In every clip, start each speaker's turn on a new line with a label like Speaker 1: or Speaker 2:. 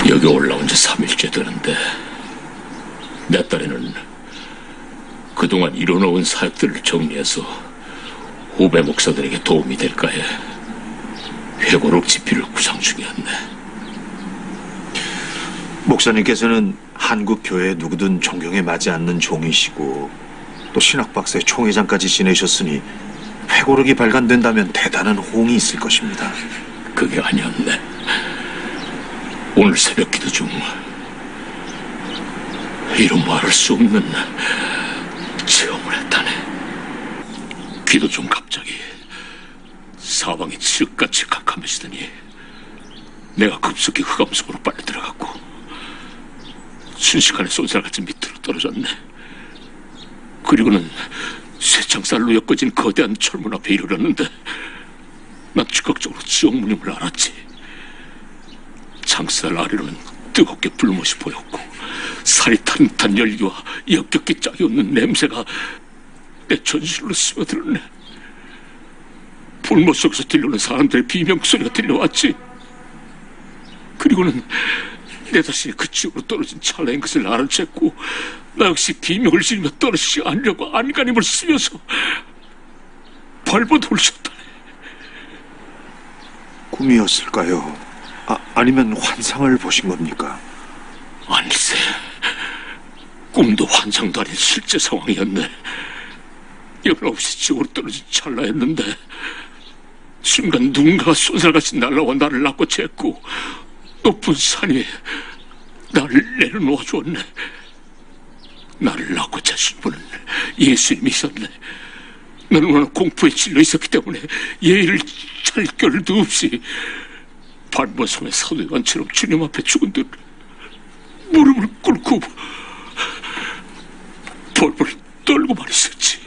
Speaker 1: 여기 올라온 지 3일째 되는데 내 딸에는 그동안 이뤄놓은 사역들을 정리해서 후배 목사들에게 도움이 될까 해 회고록 집필을 구상 중이었네.
Speaker 2: 목사님께서는 한국 교회에 누구든 존경에 맞지 않는 종이시고 또 신학박사의 총회장까지 지내셨으니 회고록이 발간된다면 대단한 호응이 있을 것입니다.
Speaker 1: 그게 아니었네. 오늘 새벽 기도 중 이루 말할 수 없는 체험을 했다네. 기도 중 갑자기 사방이 칠흑같이 캄캄해지더니 내가 급속히 흑암 속으로 빨려 들어갔고 순식간에 쏜살같이 밑으로 떨어졌네. 그리고는 쇠창살로 엮어진 거대한 철문 앞에 이르렀는데 난 즉각적으로 지옥문임을 알았지. 창살 아래로는 뜨겁게 불못이 보였고 살이 탄탄 열기와 역겹게 짝이 없는 냄새가 내 전신으로 스며들었네. 불못 속에서 들려오는 사람들의 비명소리가 들려왔지. 그리고는 내 자신이 그 지옥으로 떨어진 찰나인 것을 알아챘고 나 역시 비명을 지르며 떨어지지 않으려고 안간힘을 쓰면서 발버둥을 쳤다네.
Speaker 2: 꿈이었을까요? 아니면 환상을 보신 겁니까?
Speaker 1: 아니세, 꿈도 환상도 아닌 실제 상황이었네. 연락없이 지옥으로 떨어진 찰나였는데 순간 누군가가 쏜살같이 날라와 나를 낚고챘고 높은 산 위에 나를 내려놓아 주었네. 나를 낚고채신 분은 예수님이셨네. 나는 워낙 공포에 질려 있었기 때문에 예의를 차릴 겨를도 없이 발버송의 사도관처럼 주님 앞에 죽은 듯 무릎을 꿇고 벌벌 떨고만 있었지.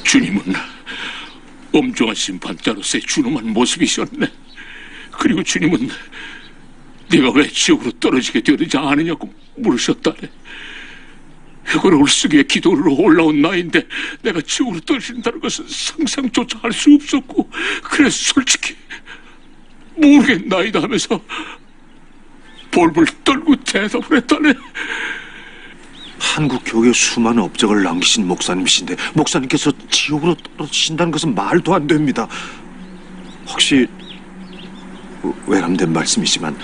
Speaker 1: 주님은 엄중한 심판자로서의 준엄한 모습이셨네. 그리고 주님은 네가 왜 지옥으로 떨어지게 되었는지 아느냐고 물으셨다네. 회고록을 쓰기 위해 기도로 올라온 나인데 내가 지옥으로 떨어진다는 것은 상상조차 할 수 없었고 그래서 솔직히 모르겠나이다 하면서 벌벌 떨고 대답을 했다네.
Speaker 2: 한국 교회 수많은 업적을 남기신 목사님이신데 목사님께서 지옥으로 떨어지신다는 것은 말도 안 됩니다. 혹시 외람된 말씀이지만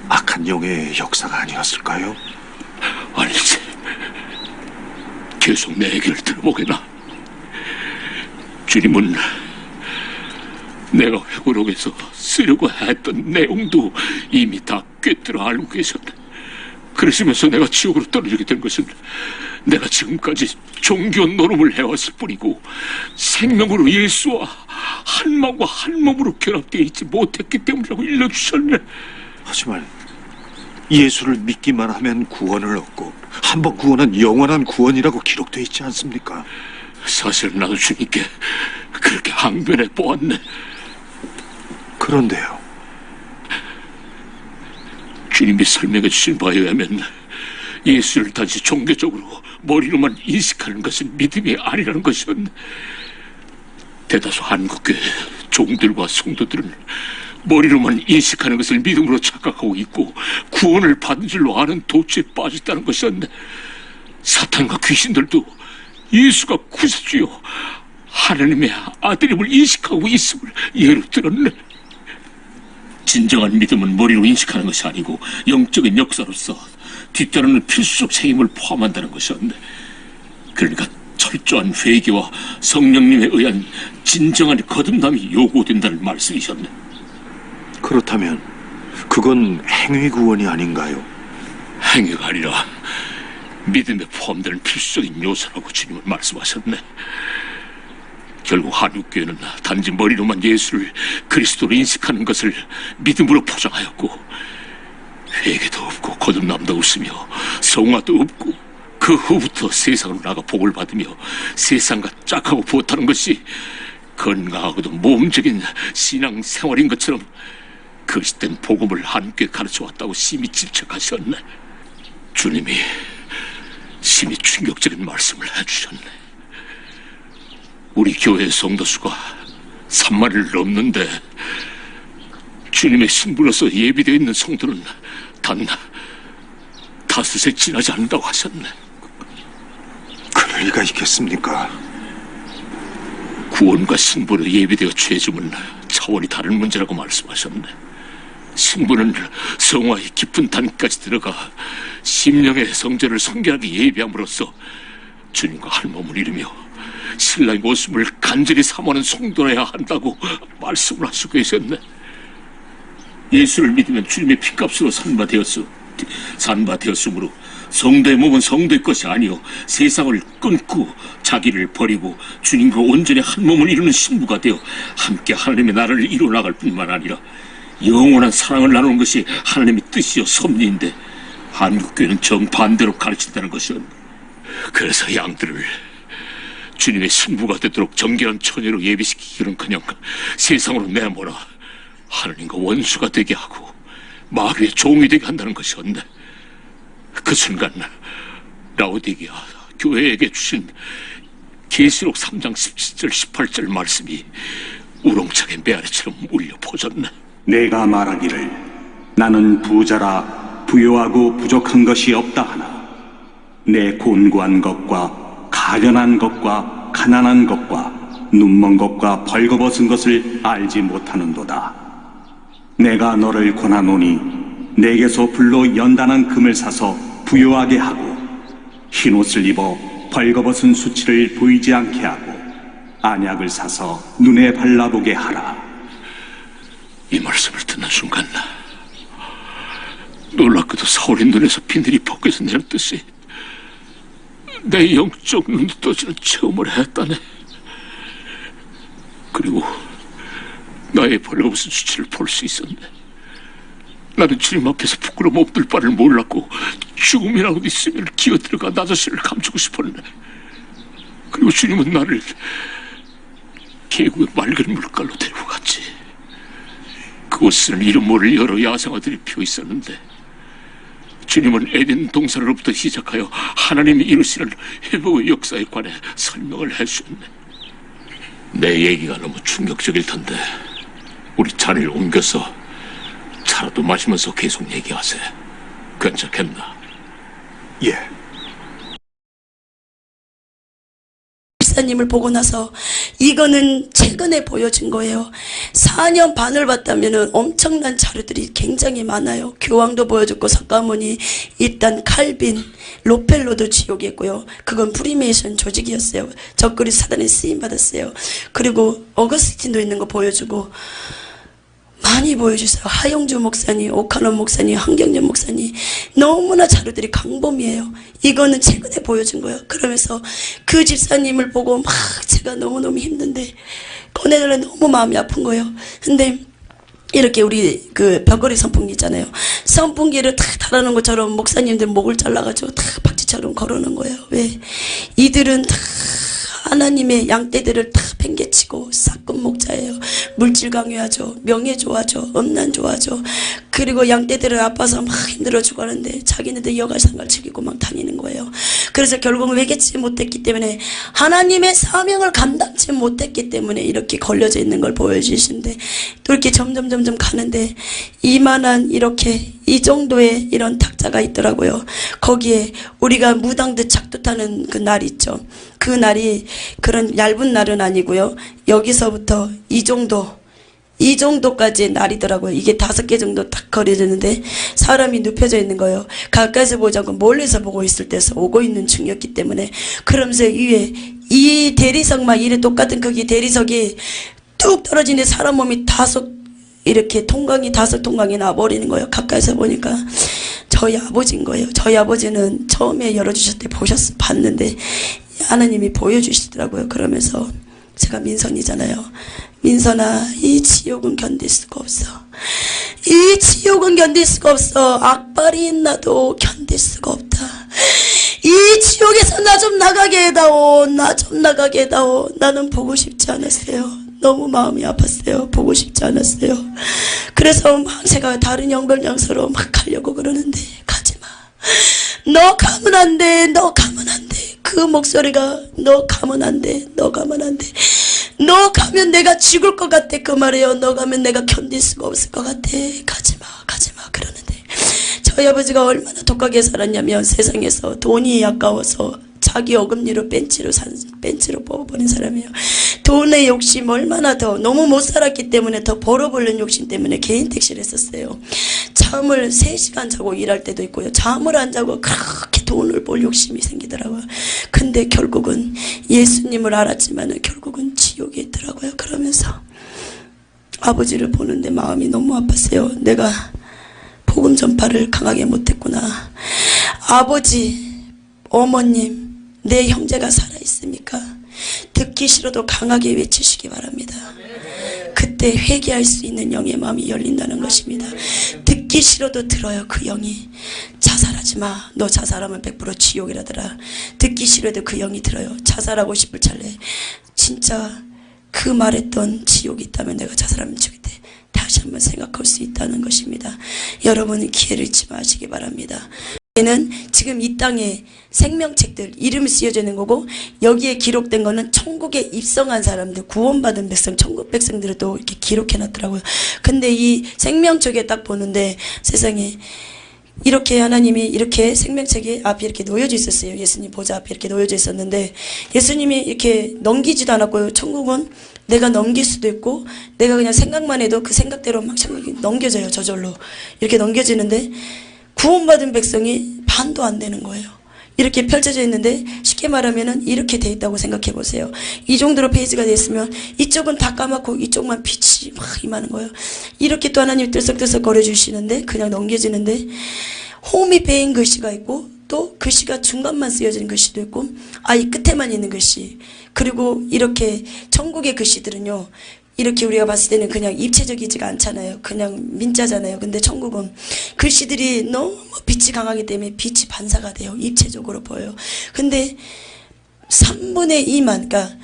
Speaker 2: 악한 영의 역사가 아니었을까요?
Speaker 1: 아니지. 계속 내 얘기를 들어보게나. 주님은 내가 회고록에서 쓰려고 했던 내용도 이미 다 꿰뚫어 알고 계셨네. 그러시면서 내가 지옥으로 떨어지게 된 것은 내가 지금까지 종교 노름을 해왔을 뿐이고 생명으로 예수와 한 마음과 한 몸으로 결합되어 있지 못했기 때문이라고 일러주셨네.
Speaker 2: 하지만 예수를 믿기만 하면 구원을 얻고 한번 구원한 영원한 구원이라고 기록되어 있지 않습니까?
Speaker 1: 사실 나도 주님께 그렇게 항변해 보았네.
Speaker 2: 그런데요.
Speaker 1: 주님이 설명해 주신 바에 의하면 예수를 단지 종교적으로 머리로만 인식하는 것은 믿음이 아니라는 것이었네. 대다수 한국교회 종들과 성도들은 머리로만 인식하는 것을 믿음으로 착각하고 있고 구원을 받은 줄로 아는 도취에 빠졌다는 것이었네. 사탄과 귀신들도 예수가 구세주요 하나님의 아들임을 인식하고 있음을 예로 들었네. 진정한 믿음은 머리로 인식하는 것이 아니고 영적인 역사로서 뒤따르는 필수적 책임을 포함한다는 것이었네. 그러니까 철저한 회개와 성령님에 의한 진정한 거듭남이 요구된다는 말씀이셨네.
Speaker 2: 그렇다면 그건 행위 구원이 아닌가요?
Speaker 1: 행위가 아니라 믿음에 포함되는 필수적인 요소라고 주님은 말씀하셨네. 결국 한국교회는 단지 머리로만 예수를 그리스도로 인식하는 것을 믿음으로 포장하였고 회개도 없고 거듭남도 없으며 성화도 없고 그 후부터 세상으로 나가 복을 받으며 세상과 짝하고 부었다는 것이 건강하고도 모험적인 신앙 생활인 것처럼 거짓된 복음을 함께 가르쳐왔다고 심히 질책하셨네. 주님이 심히 충격적인 말씀을 해주셨네. 우리 교회 성도수가 3만을 넘는데 주님의 신부로서 예비되어 있는 성도는 단 5에 지나지 않는다고 하셨네.
Speaker 2: 그럴 리가 있겠습니까?
Speaker 1: 구원과 신부로 예비되어 죄짐은 차원이 다른 문제라고 말씀하셨네. 신부는 성화의 깊은 단까지 들어가 심령의 성전을 성결하게 예비함으로써 주님과 한 몸을 이루며 신랑의 모습을 간절히 사모하는 성도라야 한다고 말씀을 하시고 계셨네. 예수를 믿으면 주님의 피값으로 산바되었으므로 성도의 몸은 성도의 것이 아니요 세상을 끊고 자기를 버리고 주님과 온전히 한 몸을 이루는 신부가 되어 함께 하나님의 나라를 이루어 나갈 뿐만 아니라 영원한 사랑을 나누는 것이 하나님의 뜻이요 섭리인데 한국교회는 정반대로 가르친다는 것이었네. 그래서 양들을 주님의 신부가 되도록 정결한 처녀로 예비시키기는커녕 세상으로 내몰아 하나님과 원수가 되게 하고 마귀의 종이 되게 한다는 것이었네. 그 순간 라오디게아 교회에게 주신 계시록 3장 17절 18절 말씀이 우렁차게 메아리처럼 울려 퍼졌네.
Speaker 3: 내가 말하기를 나는 부자라 부요하고 부족한 것이 없다 하나 내 곤고한 것과 가련한 것과 가난한 것과 눈먼 것과 벌거벗은 것을 알지 못하는도다. 내가 너를 권하노니 내게서 불로 연단한 금을 사서 부요하게 하고 흰옷을 입어 벌거벗은 수치를 보이지 않게 하고 안약을 사서 눈에 발라보게 하라.
Speaker 1: 이 말씀을 듣는 순간 놀랍게도 사울의 눈에서 비늘이 벗겨서 내렸듯이 내 영적 눈두덩이는 체험을 했다네. 그리고 나의 벌거벗은 수치를 볼 수 있었네. 나는 주님 앞에서 부끄러움 없을 바를 몰랐고 죽음이라고 있으면 기어들어가 나 자신을 감추고 싶었네. 그리고 주님은 나를 계곡의 맑은 물가로 데리고 갔지. 그곳은 이름 모를 여러 야생화들이 피어 있었는데 주님은 에덴 동산으로부터 시작하여 하나님이 이루시는 회복의 역사에 관해 설명을 해주셨네. 내 얘기가 너무 충격적일 텐데 우리 자리를 옮겨서 차라도 마시면서 계속 얘기하세요. 괜찮겠나?
Speaker 2: 예.
Speaker 4: 목사님을 보고 나서 이거는 최근에 보여준 거예요. 4년 반을 봤다면 엄청난 자료들이 굉장히 많아요. 교황도 보여줬고 석가모니, 일단 칼빈, 로펠로도 지옥이었고요. 그건 프리메이션 조직이었어요. 적그리 사단에 쓰임받았어요. 그리고 어거스틴도 있는 거 보여주고 많이 보여주세요. 하용주 목사님, 오카노 목사님, 한경전 목사님 너무나 자료들이 강범위해요. 이거는 최근에 보여준 거예요. 그러면서 그 집사님을 보고 막 제가 너무너무 힘든데 꺼내느라 너무 마음이 아픈 거예요. 근데 이렇게 우리 그 벽걸이 선풍기 있잖아요. 선풍기를 탁 달아놓은 것처럼 목사님들 목을 잘라가지고 탁 박쥐처럼 걸어놓은 거예요. 왜? 이들은 다 하나님의 양떼들을 다 팽개치고 싹금 목자예요. 물질 강요하죠. 명예 좋아하죠. 음란 좋아하죠. 그리고 양떼들을 아파서 막 힘들어 죽어가는데 자기네들 여가상갈 즐기고 막 다니는 거예요. 그래서 결국은 회개치 못했기 때문에 하나님의 사명을 감당치 못했기 때문에 이렇게 걸려져 있는 걸 보여주시는데 또 이렇게 점점 가는데 이만한 이렇게 이 정도의 이런 탁자가 있더라고요. 거기에 우리가 무당들 작두타는 그 날 있죠. 그 날이 그런 얇은 날은 아니고요. 여기서부터 이 정도까지의 날이더라고요. 이게 5개 정도 딱 거려지는데 사람이 눕혀져 있는 거예요. 가까이서 보지 않고 멀리서 보고 있을 때서 오고 있는 중이었기 때문에 그러면서 위에 이 대리석만 이래 똑같은 거기 대리석이 뚝 떨어지는데 사람 몸이 이렇게 5통강이 나버리는 거예요. 가까이서 보니까 저희 아버지인 거예요. 저희 아버지는 처음에 열어주실 때 봤는데 하나님이 보여주시더라고요. 그러면서 제가 민선이잖아요. 민선아, 이 지옥은 견딜 수가 없어. 이 지옥은 견딜 수가 없어. 악발이 있나도 견딜 수가 없다. 이 지옥에서 나 좀 나가게 해다오. 나 좀 나가게 해다오. 나는 보고 싶지 않았어요. 너무 마음이 아팠어요. 보고 싶지 않았어요. 그래서 막 제가 다른 영별장소로 막 가려고 그러는데 가지마. 너 가면 안 돼. 너 가면 안 돼. 그 목소리가 너 가면 안 돼. 너 가면 안 돼. 너 가면 내가 죽을 것 같아. 그 말이에요. 너 가면 내가 견딜 수가 없을 것 같아. 가지마 가지마 그러는데 저희 아버지가 얼마나 독하게 살았냐면 세상에서 돈이 아까워서 자기 어금니로 벤치로 뽑아버린 사람이에요. 돈의 욕심 얼마나 더 너무 못 살았기 때문에 더 벌어보려는 욕심 때문에 개인 택시를 했었어요. 잠을 3시간 자고 일할 때도 있고요. 잠을 안 자고 그렇게 돈을 벌 욕심이 생기더라고요. 근데 결국은 예수님을 알았지만 결국은 지옥에 있더라고요. 그러면서 아버지를 보는데 마음이 너무 아팠어요. 내가 복음 전파를 강하게 못했구나. 아버지, 어머님, 내 형제가 살아있습니까? 듣기 싫어도 강하게 외치시기 바랍니다. 그때 회개할 수 있는 영의 마음이 열린다는 것입니다. 듣기 싫어도 들어요. 그 영이. 자살하지 마. 너 자살하면 100% 지옥이라더라. 듣기 싫어도 그 영이 들어요. 자살하고 싶을 찰나에 진짜 그 말했던 지옥이 있다면 내가 자살하면 죽겠대. 다시 한번 생각할 수 있다는 것입니다. 여러분은 기회를 잃지 마시기 바랍니다. 는 지금 이 땅에 생명책들 이름이 쓰여져 있는 거고 여기에 기록된 거는 천국에 입성한 사람들 구원받은 백성 천국 백성들을 또 이렇게 기록해 놨더라고요. 근데 이 생명책에 딱 보는데 세상에 이렇게 하나님이 이렇게 생명책이 앞에 이렇게 놓여져 있었어요. 예수님 보좌 앞에 이렇게 놓여져 있었는데 예수님이 이렇게 넘기지도 않았고요. 천국은 내가 넘길 수도 있고 내가 그냥 생각만 해도 그 생각대로 막 넘겨져요. 저절로 이렇게 넘겨지는데 구원받은 백성이 반도 안 되는 거예요. 이렇게 펼쳐져 있는데 쉽게 말하면은 이렇게 돼 있다고 생각해 보세요. 이 정도로 페이지가 됐으면 이쪽은 다 까맣고 이쪽만 빛이 막 임하는 거예요. 이렇게 또 하나님이 들썩들썩 거려주시는데 그냥 넘겨지는데 홈이 베인 글씨가 있고 또 글씨가 중간만 쓰여진 글씨도 있고 이 끝에만 있는 글씨 그리고 이렇게 천국의 글씨들은요 이렇게 우리가 봤을 때는 그냥 입체적이지가 않잖아요. 그냥 민자잖아요. 근데 천국은 글씨들이 너무 빛이 강하기 때문에 빛이 반사가 돼요. 입체적으로 보여요. 근데 3분의 2만 그러니까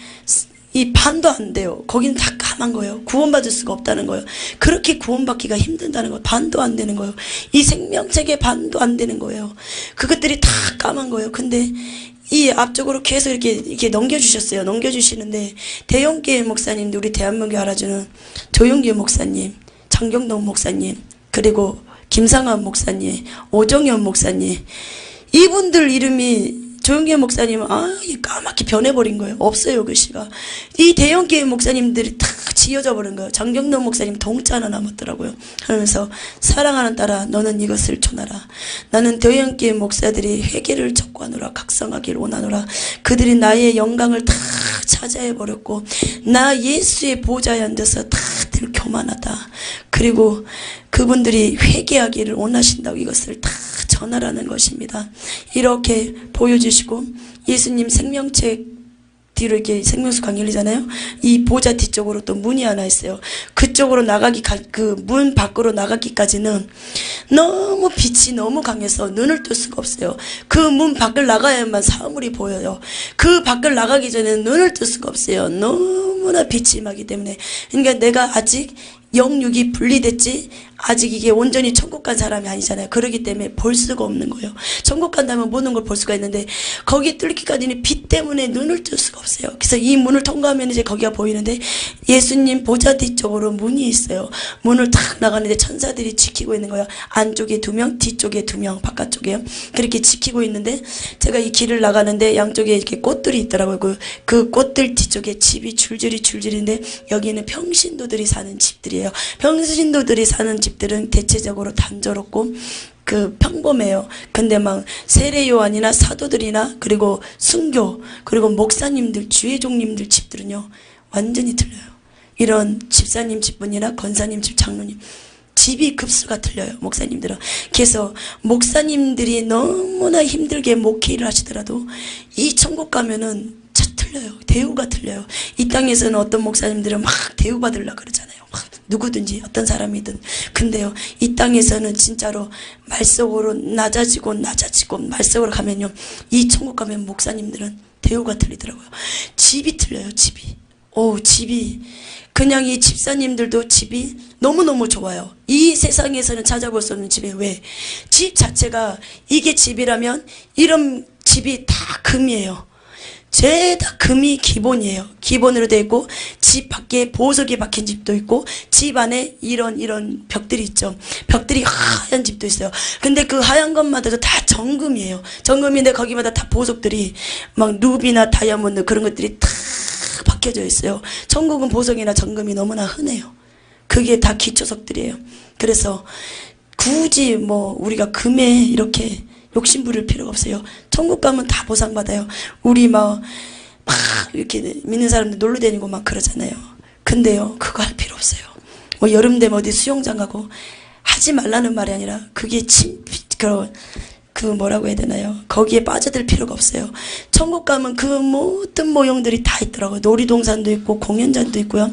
Speaker 4: 이 반도 안 돼요. 거기는 다 까만 거예요. 구원받을 수가 없다는 거예요. 그렇게 구원받기가 힘든다는 거예요. 반도 안 되는 거예요. 이 생명책의 반도 안 되는 거예요. 그것들이 다 까만 거예요. 근데 이 앞쪽으로 계속 이렇게 넘겨주셨어요. 넘겨주시는데 대형교회 목사님들 우리 대한민국에 알아주는 조용규 목사님, 장경동 목사님, 그리고 김상환 목사님, 오정현 목사님 이분들 이름이 조용규 목사님은 까맣게 변해버린 거예요. 없어요 글씨가. 이 대형교회 목사님들이 다 지어져 버린 거예요. 장경동 목사님 동자 하나 남았더라고요. 그러면서 사랑하는 딸아 너는 이것을 전하라. 나는 대형교회 목사들이 회개를 촉구하노라 각성하길 원하노라. 그들이 나의 영광을 다 차지해버렸고 나 예수의 보좌에 앉아서 다들 교만하다. 그리고 그분들이 회개하기를 원하신다고 이것을 다 전하라는 것입니다. 이렇게 보여주시고 예수님 생명책 뒤로 이렇게 생명수 강의 열리잖아요. 이 보좌 뒤쪽으로 또 문이 하나 있어요. 그쪽으로 그 문 밖으로 나가기까지는 너무 빛이 너무 강해서 눈을 뜰 수가 없어요. 그 문 밖을 나가야만 사물이 보여요. 그 밖을 나가기 전에는 눈을 뜰 수가 없어요. 너무나 빛이 임하기 때문에. 그러니까 내가 아직 영육이 분리됐지 아직 이게 온전히 천국 간 사람이 아니잖아요. 그러기 때문에 볼 수가 없는 거예요. 천국 간다면 모든 걸 볼 수가 있는데 거기 뚫기까지는 빛 때문에 눈을 뜰 수가 없어요. 그래서 이 문을 통과하면 이제 거기가 보이는데 예수님 보좌 뒤쪽으로 문이 있어요. 문을 탁 나가는데 천사들이 지키고 있는 거예요. 안쪽에 2명, 뒤쪽에 2명, 바깥쪽에요. 그렇게 지키고 있는데 제가 이 길을 나가는데 양쪽에 이렇게 꽃들이 있더라고요. 그 꽃들 뒤쪽에 집이 줄줄이인데 여기는 평신도들이 사는 집들이에요. 평신도들이 사는 집들은 대체적으로 단조롭고 평범해요. 근데 막 세례요한이나 사도들이나 그리고 순교 그리고 목사님들 주의종님들 집들은요 완전히 틀려요. 이런 집사님 집분이나 권사님 집 장로님 집이 급수가 틀려요. 목사님들은. 그래서 목사님들이 너무나 힘들게 목회를 하시더라도 이 천국 가면은 틀려요. 대우가 틀려요. 이 땅에서는 어떤 목사님들은 막 대우받으려고 그러잖아요. 막 누구든지 어떤 사람이든. 근데요 이 땅에서는 진짜로 말속으로 낮아지고 말속으로 가면요 이 천국 가면 목사님들은 대우가 틀리더라고요. 집이 틀려요. 집이 그냥 이 집사님들도 집이 너무너무 좋아요. 이 세상에서는 찾아볼 수 없는 집에 왜? 집 자체가 이게 집이라면 이런 집이 다 금이에요. 죄다 금이 기본이에요. 기본으로 되어 있고 집 밖에 보석이 박힌 집도 있고 집 안에 이런 벽들이 있죠. 벽들이 하얀 집도 있어요. 근데 그 하얀 것마다도 다 정금이에요. 정금인데 거기마다 다 보석들이 막 루비나 다이아몬드 그런 것들이 다 박혀져 있어요. 천국은 보석이나 정금이 너무나 흔해요. 그게 다 기초석들이에요. 그래서 굳이 뭐 우리가 금에 이렇게 욕심 부릴 필요가 없어요. 천국 가면 다 보상받아요. 우리 막 이렇게 믿는 사람들 놀러 다니고 막 그러잖아요. 근데요, 그거 할 필요 없어요. 뭐 여름 되면 어디 수영장 가고 하지 말라는 말이 아니라 그게 그 뭐라고 해야 되나요? 거기에 빠져들 필요가 없어요. 천국 가면 그 모든 모형들이 다 있더라고요. 놀이동산도 있고 공연장도 있고요.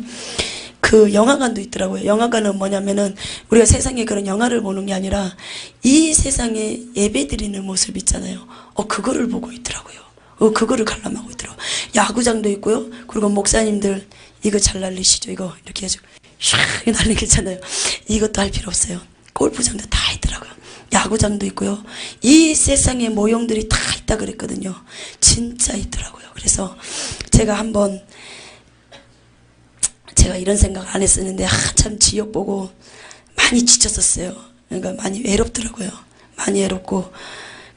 Speaker 4: 그 영화관도 있더라고요. 영화관은 뭐냐면은 우리가 세상에 그런 영화를 보는 게 아니라 이 세상에 예배 드리는 모습 있잖아요. 그거를 보고 있더라고요. 그거를 관람하고 있더라고요. 야구장도 있고요. 그리고 목사님들 이거 잘 날리시죠? 이거 이렇게 해가지고 샥 날리는 게 있잖아요. 이것도 할 필요 없어요. 골프장도 다 있더라고요. 야구장도 있고요. 이 세상에 모형들이 다 있다 그랬거든요. 진짜 있더라고요. 그래서 제가 이런 생각 안 했었는데 한참 지옥 보고 많이 지쳤었어요. 그러니까 많이 외롭더라고요. 많이 외롭고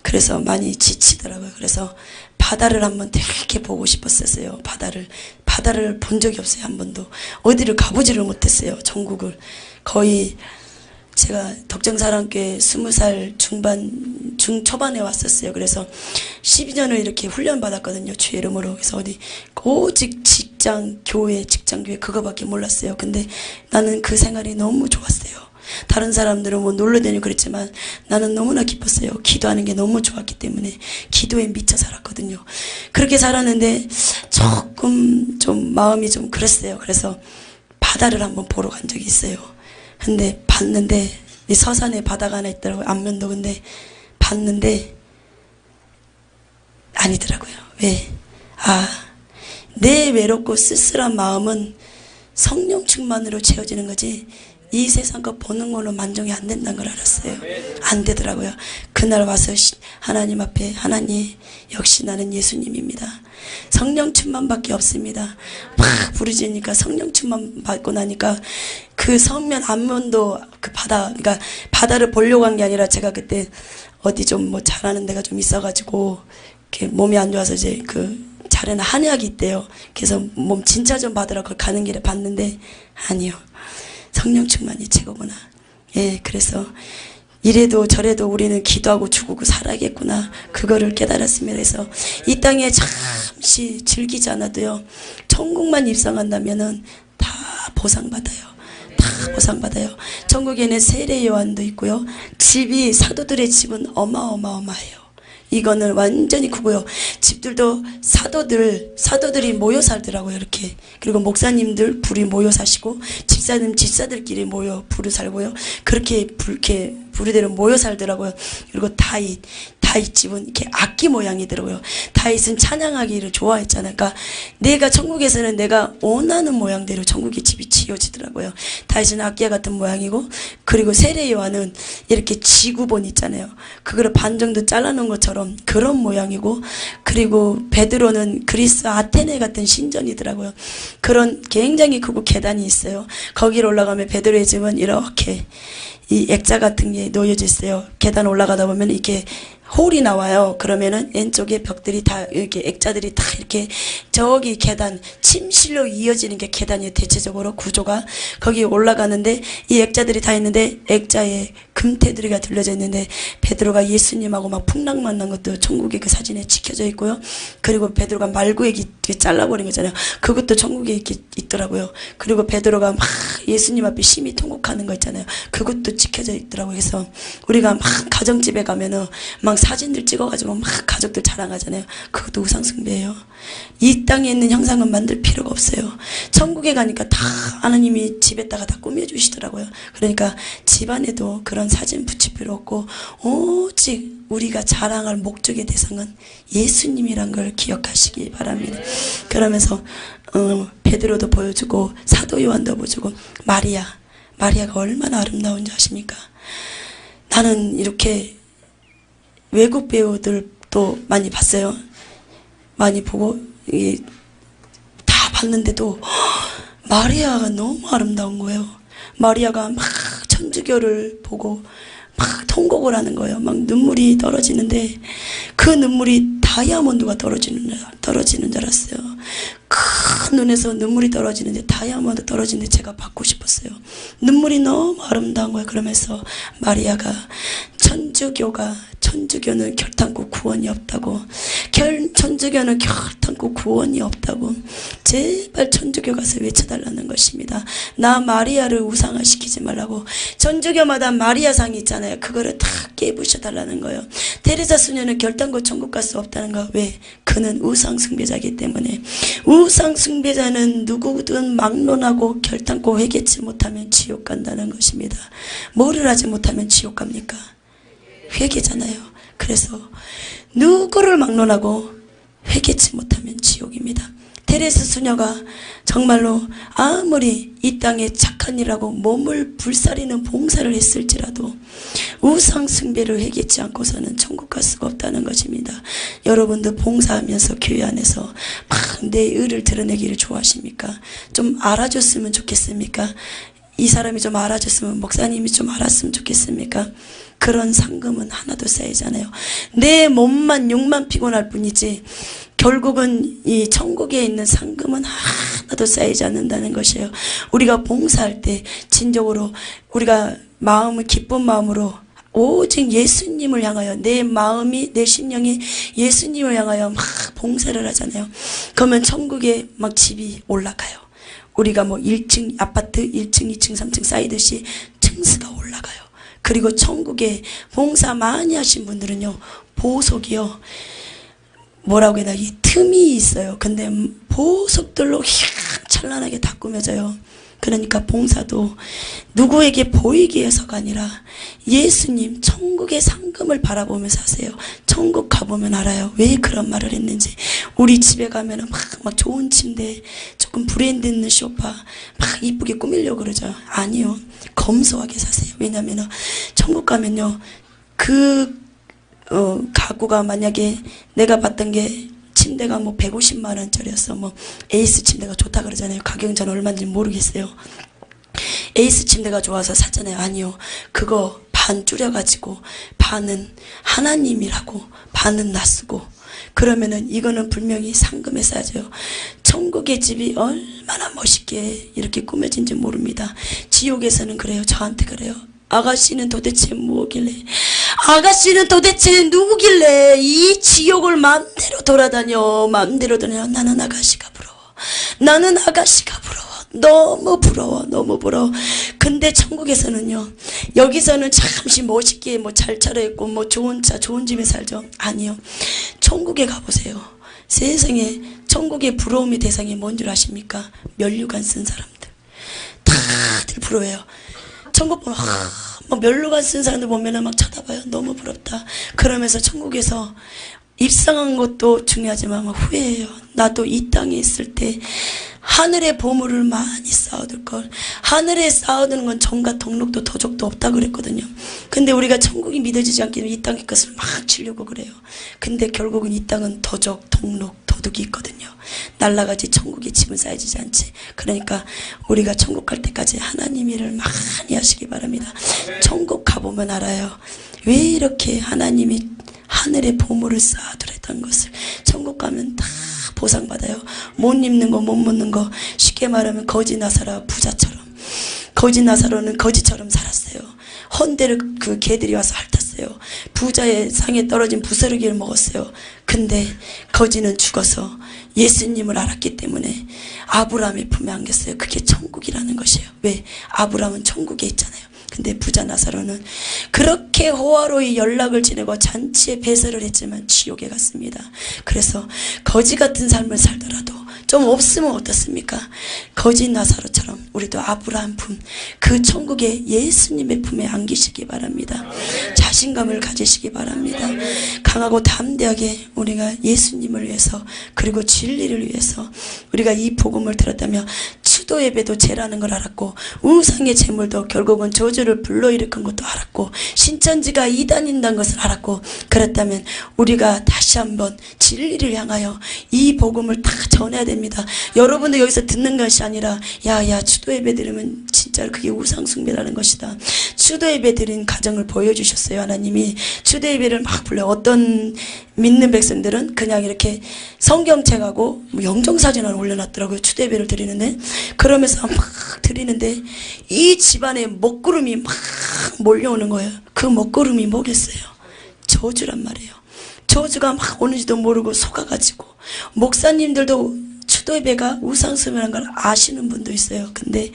Speaker 4: 그래서 많이 지치더라고요. 그래서 바다를 한번 되게 보고 싶었었어요. 바다를 본 적이 없어요. 한 번도. 어디를 가보지를 못했어요. 전국을. 거의 제가 덕정사랑교회 20살 중초반에 왔었어요. 그래서 12년을 이렇게 훈련 받았거든요. 주의 이름으로. 그래서 어디 오직 직장 교회 그거밖에 몰랐어요. 근데 나는 그 생활이 너무 좋았어요. 다른 사람들은 뭐 놀러 다니고 그랬지만 나는 너무나 기뻤어요. 기도하는 게 너무 좋았기 때문에 기도에 미쳐 살았거든요. 그렇게 살았는데 조금 좀 마음이 좀 그랬어요. 그래서 바다를 한번 보러 간 적이 있어요. 근데 봤는데 이 서산에 바다가 하나 있더라고요. 안면도. 근데 봤는데 아니더라고요. 왜? 내 외롭고 쓸쓸한 마음은 성령 충만으로 채워지는 거지 이 세상 거 보는 걸로 만족이 안 된다는 걸 알았어요. 안 되더라고요. 그날 와서 하나님 앞에 하나님 역시 나는 예수님입니다. 성령 충만밖에 없습니다. 막 부르짖으니까 성령 충만 받고 나니까 그 성면 안면도 그 그러니까 바다를 보려고 한 게 아니라 제가 그때 어디 좀 뭐 잘하는 데가 좀 있어가지고 이렇게 몸이 안 좋아서 이제 그 잘에는 한약이 있대요. 그래서 몸 진짜 좀 받으라고 가는 길에 봤는데 아니요. 성령 충만이 최고구나. 예, 그래서 이래도 저래도 우리는 기도하고 죽고 살아야겠구나. 그거를 깨달았습니다. 그래서 이 땅에 잠시 즐기지 않아도요. 천국만 입성한다면은 다 보상받아요. 다 보상받아요. 천국에는 세례 요한도 있고요. 집이 사도들의 집은 어마어마해요. 이거는 완전히 크고요. 집들도 사도들이 모여 살더라고요. 이렇게. 그리고 목사님들 불이 모여 사시고 집사들끼리 모여 불을 살고요. 그렇게 부르대로 모여 살더라고요. 그리고 다윗 집은 이렇게 악기 모양이더라고요. 다윗은 찬양하기를 좋아했잖아요. 그러니까 내가 천국에서는 내가 원하는 모양대로 천국의 집이 지어지더라고요. 다윗은 악기와 같은 모양이고, 그리고 세례 요한은 이렇게 지구본 있잖아요. 그거를 반 정도 잘라놓은 것처럼 그런 모양이고, 그리고 베드로는 그리스 아테네 같은 신전이더라고요. 그런 굉장히 크고 계단이 있어요. 거기로 올라가면 베드로의 집은 이렇게 이 액자 같은 게 놓여져 있어요. 계단 올라가다 보면 이렇게 홀이 나와요. 그러면은 왼쪽에 벽들이 다 이렇게 액자들이 다 이렇게 저기 계단 침실로 이어지는 게 계단이에요. 대체적으로 구조가 거기 올라가는데 이 액자들이 다 있는데 액자에 금테두리가 들려져 있는데 베드로가 예수님하고 막 풍랑만 난 것도 천국의 그 사진에 찍혀져 있고요. 그리고 베드로가 말구에게 잘라버린 거잖아요. 그것도 천국에 이렇게 있더라고요. 그리고 베드로가 막 예수님 앞에 심히 통곡하는 거 있잖아요. 그것도 찍혀져 있더라고요. 그래서 우리가 막 가정집에 가면은 막 사진들 찍어가지고 막 가족들 자랑하잖아요. 그것도 우상숭배예요. 이 땅에 있는 형상은 만들 필요가 없어요. 천국에 가니까 다 하나님이 집에다가 다 꾸며주시더라고요. 그러니까 집안에도 그런 사진 붙일 필요 없고 오직 우리가 자랑할 목적의 대상은 예수님이란 걸 기억하시기 바랍니다. 그러면서 베드로도 보여주고 사도 요한도 보여주고 마리아가 얼마나 아름다운지 아십니까? 나는 이렇게 외국 배우들도 많이 봤어요. 많이 보고 다 봤는데도 마리아가 너무 아름다운 거예요. 마리아가 막 천주교를 보고 막 통곡을 하는 거예요. 막 눈물이 떨어지는데 그 눈물이 다이아몬드가 떨어지는 줄 알았어요. 큰 눈에서 눈물이 떨어지는데 다이아몬드 떨어지는데 제가 받고 싶었어요. 눈물이 너무 아름다운 거예요. 그러면서 마리아가 천주교는 결탄코 구원이 없다고, 천주교는 결탄코 구원이 없다고 제발 천주교 가서 외쳐달라는 것입니다. 나 마리아를 우상화시키지 말라고. 천주교마다 마리아상이 있잖아요. 그거를 다 깨부셔달라는 거예요. 테레사 수녀는 결탄코 천국 갈 수 없다는 거. 왜? 그는 우상숭배자이기 때문에. 우상숭배자는 누구든 막론하고 결탄코 회개치 못하면 지옥 간다는 것입니다. 뭐를 하지 못하면 지옥 갑니까? 회개잖아요. 그래서 누구를 막론하고 회개치 못하면 지옥입니다. 테레사 수녀가 정말로 아무리 이 땅에 착한 일하고 몸을 불사리는 봉사를 했을지라도 우상 숭배를 회개치 않고서는 천국 갈 수가 없다는 것입니다. 여러분도 봉사하면서 교회 안에서 막 내 의를 드러내기를 좋아하십니까? 좀 알아줬으면 좋겠습니까? 이 사람이 좀 알아줬으면, 목사님이 좀 알았으면 좋겠습니까? 그런 상금은 하나도 쌓이잖아요. 내 몸만 욕만 피곤할 뿐이지 결국은 이 천국에 있는 상금은 하나도 쌓이지 않는다는 것이에요. 우리가 봉사할 때 진정으로 우리가 마음을 기쁜 마음으로 오직 예수님을 향하여 내 마음이 내 심령이 예수님을 향하여 막 봉사를 하잖아요. 그러면 천국에 막 집이 올라가요. 우리가 뭐 1층 아파트 1층 2층 3층 쌓이듯이 층수가 올라가요. 그리고 천국에 봉사 많이 하신 분들은요, 보석이요, 뭐라고 해야 되나, 이 틈이 있어요. 근데 보석들로 찬란하게 다 꾸며져요. 그러니까 봉사도 누구에게 보이기 위해서가 아니라 예수님 천국의 상금을 바라보면서 하세요. 천국 가보면 알아요. 왜 그런 말을 했는지. 우리 집에 가면은 막 좋은 침대, 조금 브랜드 있는 소파 막 이쁘게 꾸미려고 그러죠. 아니요. 검소하게 사세요. 왜냐면은 천국 가면요, 그 가구가 만약에 내가 봤던 게 침대가 뭐 150만 원짜리였어. 뭐 에이스 침대가 좋다 그러잖아요. 가격은 저는 얼마인지 모르겠어요. 에이스 침대가 좋아서 샀잖아요. 아니요. 그거 반 줄여가지고 반은 하나님이라고 반은 나 쓰고, 그러면은 이거는 분명히 상금에 싸져요. 천국의 집이 얼마나 멋있게 이렇게 꾸며진지 모릅니다. 지옥에서는 그래요. 저한테 그래요. 아가씨는 도대체 뭐길래, 아가씨는 도대체 누구길래 이 지옥을 마음대로 돌아다녀. 나는 아가씨가 부러워. 나는 아가씨가 부러워. 너무 부러워. 너무 부러워. 근데 천국에서는요, 여기서는 잠시 멋있게 뭐 잘 차려입고 뭐 좋은 차 좋은 집에 살죠. 아니요. 천국에 가보세요. 세상에 천국의 부러움의 대상이 뭔 줄 아십니까? 면류관 쓴 사람들. 다들 부러워요. 천국 보면 막 면류관 쓴 사람들 보면은 막 쳐다봐요. 너무 부럽다. 그러면서 천국에서 입상한 것도 중요하지만 막 후회해요. 나도 이 땅에 있을 때 하늘의 보물을 많이 쌓아둘 걸. 하늘에 쌓아두는 건 정과 덕록도 도적도 없다 그랬거든요. 근데 우리가 천국이 믿어지지 않기 때문에 이 땅의 것을 막 치려고 그래요. 근데 결국은 이 땅은 도적, 덕록, 도둑이 있거든요. 날라가지 천국의 집은 쌓여지지 않지. 그러니까 우리가 천국 갈 때까지 하나님 일을 많이 하시기 바랍니다. 천국 가보면 알아요. 왜 이렇게 하나님이 하늘의 보물을 쌓아두랬던 것을. 천국 가면 다 보상받아요. 못 입는 거, 못 먹는 거. 쉽게 말하면 거지 나사라 부자처럼. 거지 나사로는 거지처럼 살았어요. 헌대를 그 개들이 와서 핥았어요. 부자의 상에 떨어진 부스러기를 먹었어요. 근데 거지는 죽어서 예수님을 알았기 때문에 아브라함의 품에 안겼어요. 그게 천국이라는 것이에요. 왜? 아브라함은 천국에 있잖아요. 근데 부자 나사로는 그렇게 호화로이 연락을 지내고 잔치에 배설을 했지만 지옥에 갔습니다. 그래서 거지 같은 삶을 살더라도 좀 없으면 어떻습니까? 거지 나사로처럼 우리도 아브라함 품, 그 천국의 예수님의 품에 안기시기 바랍니다. 자신감을 가지시기 바랍니다. 강하고 담대하게 우리가 예수님을 위해서, 그리고 진리를 위해서 우리가 이 복음을 들었다면 수도 예배도 죄라는 걸 알았고 우상의 제물도 결국은 저주를 불러일으킨 것도 알았고 신천지가 이단인다는 것을 알았고, 그렇다면 우리가 다시 한번 진리를 향하여 이 복음을 다 전해야 됩니다. 여러분도 여기서 듣는 것이 아니라 야야 수도 예배 드리면 진짜로 그게 우상 숭배라는 것이다. 수도 예배 드린 가정을 보여주셨어요. 하나님이 수도 예배를 막 불러요. 어떤 믿는 백성들은 그냥 이렇게 성경책하고 영정사진을 올려놨더라고요. 수도 예배를 드리는데, 그러면서 막 드리는데 이 집안에 먹구름이 막 몰려오는 거예요. 그 먹구름이 뭐겠어요? 저주란 말이에요. 저주가 막 오는지도 모르고 속아가지고, 목사님들도 수도 예배가 우상숭배라는 걸 아시는 분도 있어요. 근데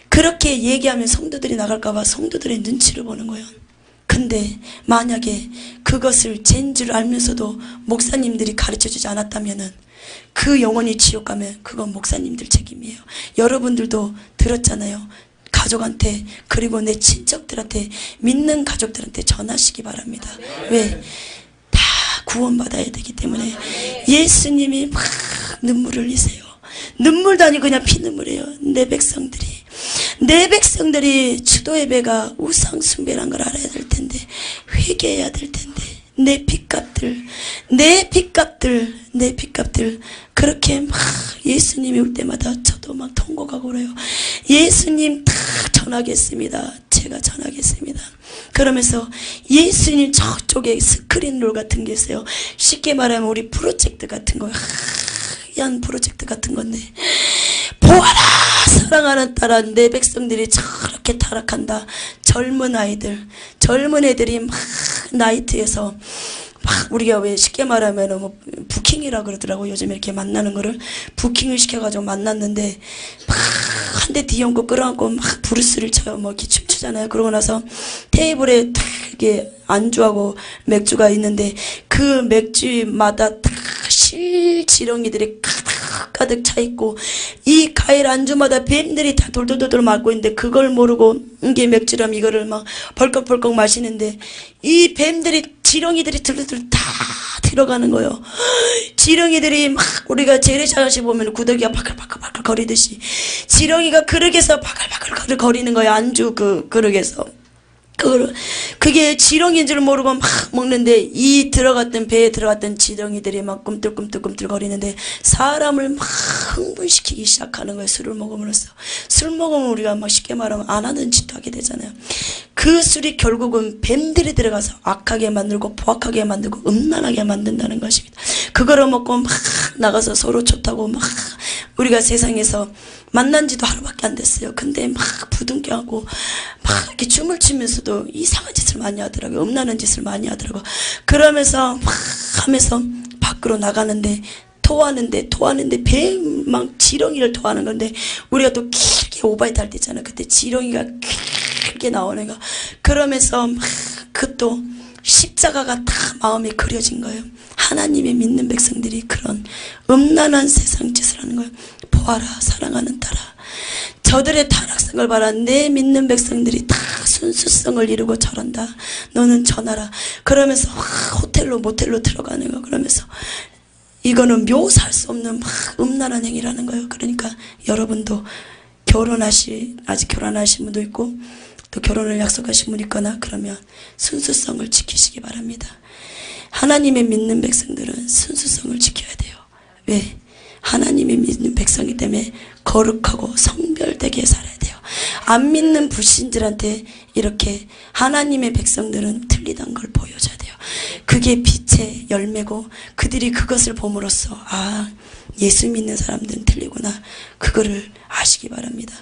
Speaker 4: 그렇게 얘기하면 성도들이 나갈까봐 성도들의 눈치를 보는 거예요. 근데 만약에 그것을 죄인 줄 알면서도 목사님들이 가르쳐주지 않았다면은 그 영혼이 지옥 가면 그건 목사님들 책임이에요. 여러분들도 들었잖아요. 가족한테, 그리고 내 친척들한테, 믿는 가족들한테 전하시기 바랍니다. 왜? 다 구원받아야 되기 때문에. 예수님이 막 눈물을 흘리세요. 눈물도 아니고 그냥 피눈물이에요. 내 백성들이 주도 예배가 우상 숭배란 걸 알아야 될 텐데, 회개해야 될 텐데, 내 핏값들 그렇게 막 예수님이 올 때마다 저도 막 통곡하고 그래요. 예수님 다 전하겠습니다. 제가 전하겠습니다. 그러면서 예수님 저쪽에 스크린롤 같은 게 있어요. 쉽게 말하면 우리 프로젝트 같은 거, 하얀 프로젝트 같은 건데, 보아라 사랑하는 딸아, 내 백성들이 저렇게 타락한다. 젊은 애들이 막 나이트에서 막, 우리가 왜 쉽게 말하면 뭐 부킹이라 그러더라고. 요즘 이렇게 만나는 거를 부킹을 시켜가지고 만났는데 막 한 대 뒤엉고 끌어안고 막 브루스를 쳐요. 뭐 이렇게 춤추잖아요. 그러고 나서 테이블에 딱 이게 안주하고 맥주가 있는데 그 맥주마다 다 실지렁이들이 가득 차 있고, 이 과일 안주마다 뱀들이 다 돌돌돌 맞고 있는데 그걸 모르고 이게 맥주라면 이거를 막 벌컥벌컥 마시는데, 이 뱀들이, 지렁이들이 들들들 다 들어가는 거예요. 지렁이들이 막, 우리가 재래시장에 보면 구더기가 바글바글 거리듯이 지렁이가 그릇에서 바글바글 거리는 거예요. 안주 그 그릇에서. 그게 지렁이인 줄 모르고 막 먹는데, 이 배에 들어갔던 지렁이들이 막 꿈틀꿈틀 거리는데 사람을 막 흥분시키기 시작하는 거예요. 술을 먹음으로써. 술 먹으면 우리가 막 쉽게 말하면 안 하는 짓도 하게 되잖아요. 그 술이 결국은 뱀들이 들어가서 악하게 만들고 포악하게 만들고 음란하게 만든다는 것입니다. 그거를 먹고 막 나가서 서로 좋다고 막, 우리가 세상에서 만난 지도 하루밖에 안 됐어요. 근데 막 부둥켜하고 막 이렇게 춤을 추면서도 이상한 짓을 많이 하더라고요. 음란한 짓을 많이 하더라고요. 그러면서 막 하면서 밖으로 나가는데 토하는데 배 막 지렁이를 토하는 건데, 우리가 또 길게 오바이트 할 때 있잖아요. 그때 지렁이가 길게 나오는 거. 그러면서 막 그것도 십자가가 다 마음에 그려진 거예요. 하나님의 믿는 백성들이 그런 음란한 세상 짓을 하는 거예요. 보아라 사랑하는 딸아, 저들의 타락성을 봐라. 내 믿는 백성들이 다 순수성을 이루고 저런다. 너는 전하라. 그러면서 호텔로 모텔로 들어가는 거. 그러면서 이거는 묘사할 수 없는 막 음란한 행위라는 거예요. 그러니까 여러분도 아직 결혼 안 하신 분도 있고 또 결혼을 약속하신 분 있거나 그러면 순수성을 지키시기 바랍니다. 하나님의 믿는 백성들은 순수성을 지켜야 돼요. 왜? 하나님의 믿는 백성이기 때문에 거룩하고 성별되게 살아야 돼요. 안 믿는 불신들한테 이렇게 하나님의 백성들은 틀리던 걸 보여줘야 돼요. 그게 빛의 열매고, 그들이 그것을 봄으로써 아, 예수 믿는 사람들은 틀리구나, 그거를 아시기 바랍니다.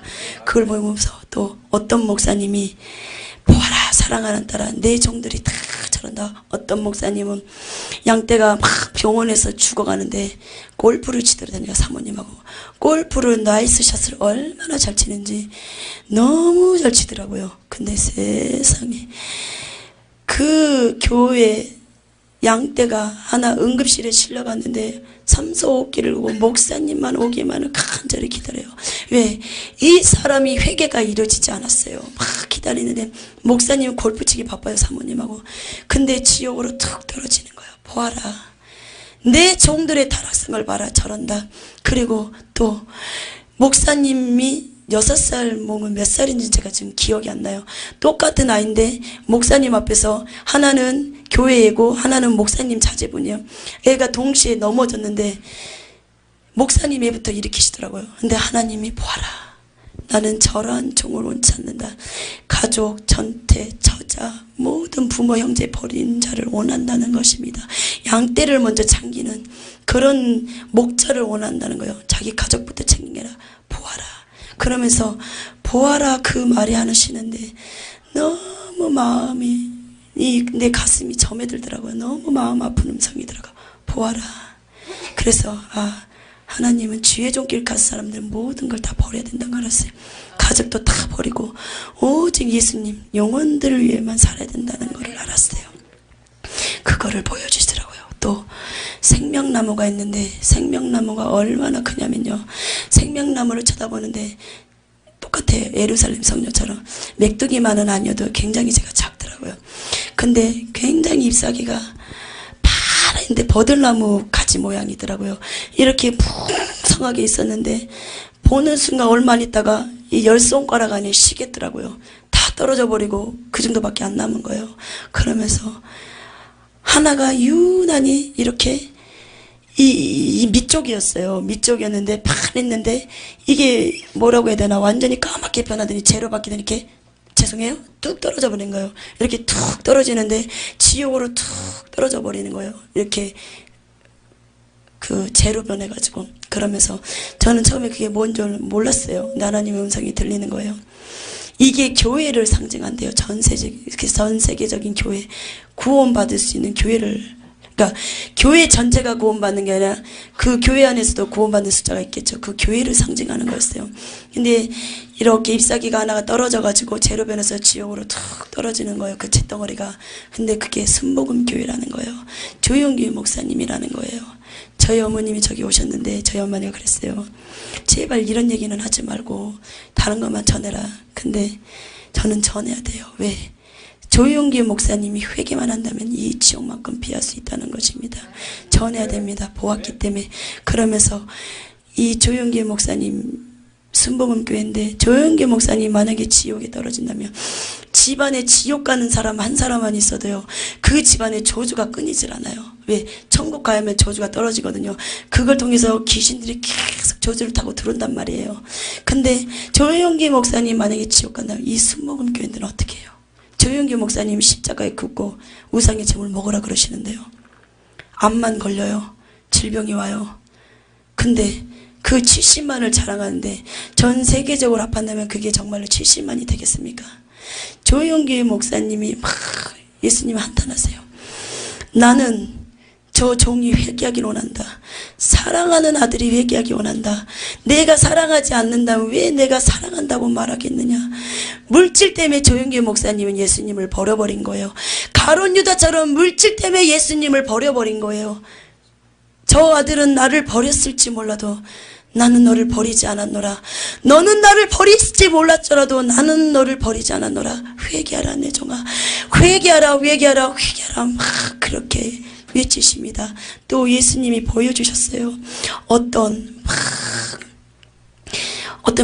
Speaker 4: 그걸 보면서 또 어떤 목사님이 보아라 사랑하는 딸아, 내 종들이 다 저런다. 어떤 목사님은 양떼가 막 병원에서 죽어가는데 골프를 치더라고요. 사모님하고 골프를 나이스 샷을 얼마나 잘 치는지 너무 잘 치더라고요. 근데 세상에 그 교회 양떼가 하나 응급실에 실려갔는데 참소 오기를 오고 목사님만 오기만을 간절히 기다려요. 왜? 이 사람이 회개가 이루어지지 않았어요. 막 기다리는데 목사님 골프 치기 바빠요, 사모님하고. 근데 지옥으로 툭 떨어지는 거예요. 보아라 내 종들의 타락성을 봐라 저런다. 그리고 또 목사님이 6살 먹은 몇 살인지 제가 지금 기억이 안 나요. 똑같은 아이인데 목사님 앞에서 하나는 교회 애고 하나는 목사님 자제분이에요. 애가 동시에 넘어졌는데 목사님 애부터 일으키시더라고요. 근데 하나님이 보아라. 나는 저러한 종을 원치 않는다. 가족, 전태, 처자, 모든 부모, 형제 버린 자를 원한다는 것입니다. 양떼를 먼저 챙기는 그런 목자를 원한다는 거예요. 자기 가족부터 챙겨라. 보아라. 그러면서 보아라 그 말이 하시는데 너무 마음이 내 가슴이 점에들더라고요. 너무 마음 아픈 음성이더라고요. 보아라. 그래서 하나님은 주의 종길 간 사람들 모든 걸 다 버려야 된다는 걸 알았어요. 가족도 다 버리고 오직 예수님 영혼들을 위해만 살아야 된다는 걸 알았어요. 그거를 보여주시더라고요. 또 생명나무가 있는데 생명나무가 얼마나 크냐면요. 생명나무를 쳐다보는데 똑같아요. 예루살렘 성녀처럼 맥두기만은 아니어도 굉장히 제가 작더라고요. 근데 굉장히 잎사귀가 파란데 버들나무 가지 모양이더라고요. 이렇게 풍성하게 있었는데 보는 순간 얼마 안 있다가 이 10손가락 안에 쉬겠더라고요. 다 떨어져 버리고 그 정도밖에 안 남은 거예요. 그러면서 하나가 유난히 이렇게 이 밑쪽이었어요. 밑쪽이었는데 파랬는데 이게 뭐라고 해야 되나 완전히 까맣게 변하더니 재료밖에 이렇게 죄송해요 뚝 떨어져 버린 거예요. 이렇게 툭 떨어지는데 지옥으로 툭 떨어져 버리는 거예요. 이렇게 그 재로 변해가지고. 그러면서 저는 처음에 그게 뭔 줄 몰랐어요. 하나님의 음성이 들리는 거예요. 이게 교회를 상징한대요. 전 세계적인 교회, 구원받을 수 있는 교회를, 그러니까 교회 전체가 구원받는 게 아니라 그 교회 안에서도 구원받는 숫자가 있겠죠. 그 교회를 상징하는 거였어요. 근데 이렇게 잎사귀가 하나가 떨어져가지고 재로 변해서 지옥으로 툭 떨어지는 거예요. 그 잿덩어리가. 근데 그게 순복음 교회라는 거예요. 조용기 목사님이라는 거예요. 저희 어머님이 저기 오셨는데 저희 어머니가 그랬어요. 제발 이런 얘기는 하지 말고 다른 것만 전해라. 근데 저는 전해야 돼요. 왜? 조용기 목사님이 회개만 한다면 이 지옥만큼 피할 수 있다는 것입니다. 전해야 됩니다. 보았기 때문에. 그러면서 이 조용기 목사님 순복음교회인데 조용기 목사님 만약에 지옥에 떨어진다면 집안에 지옥 가는 사람 한 사람만 있어도요 그 집안에 저주가 끊이질 않아요. 왜? 천국 가면 저주가 떨어지거든요. 그걸 통해서 귀신들이 계속 저주를 타고 들어온단 말이에요. 근데 조용기 목사님 만약에 지옥 간다면 이 순복음교회들은 어떻게 해요? 조용기 목사님 십자가에 긋고 우상의 제물 먹으라 그러시는데요. 암만 걸려요. 질병이 와요. 근데 그 70만을 자랑하는데 전 세계적으로 합한다면 그게 정말로 70만이 되겠습니까? 조용기 목사님이 막 예수님 한탄하세요. 나는 저 종이 회개하기 원한다. 사랑하는 아들이 회개하기 원한다. 내가 사랑하지 않는다면 왜 내가 사랑한다고 말하겠느냐. 물질 때문에 조용기 목사님은 예수님을 버려버린 거예요. 가룟 유다처럼 물질 때문에 예수님을 버려버린 거예요. 저 아들은 나를 버렸을지 몰라도 나는 너를 버리지 않았노라. 너는 나를 버릴지 몰랐더라도 나는 너를 버리지 않았노라. 회개하라 내 종아. 회개하라 회개하라 회개하라 막 그렇게 외치십니다. 또 예수님이 보여주셨어요. 어떤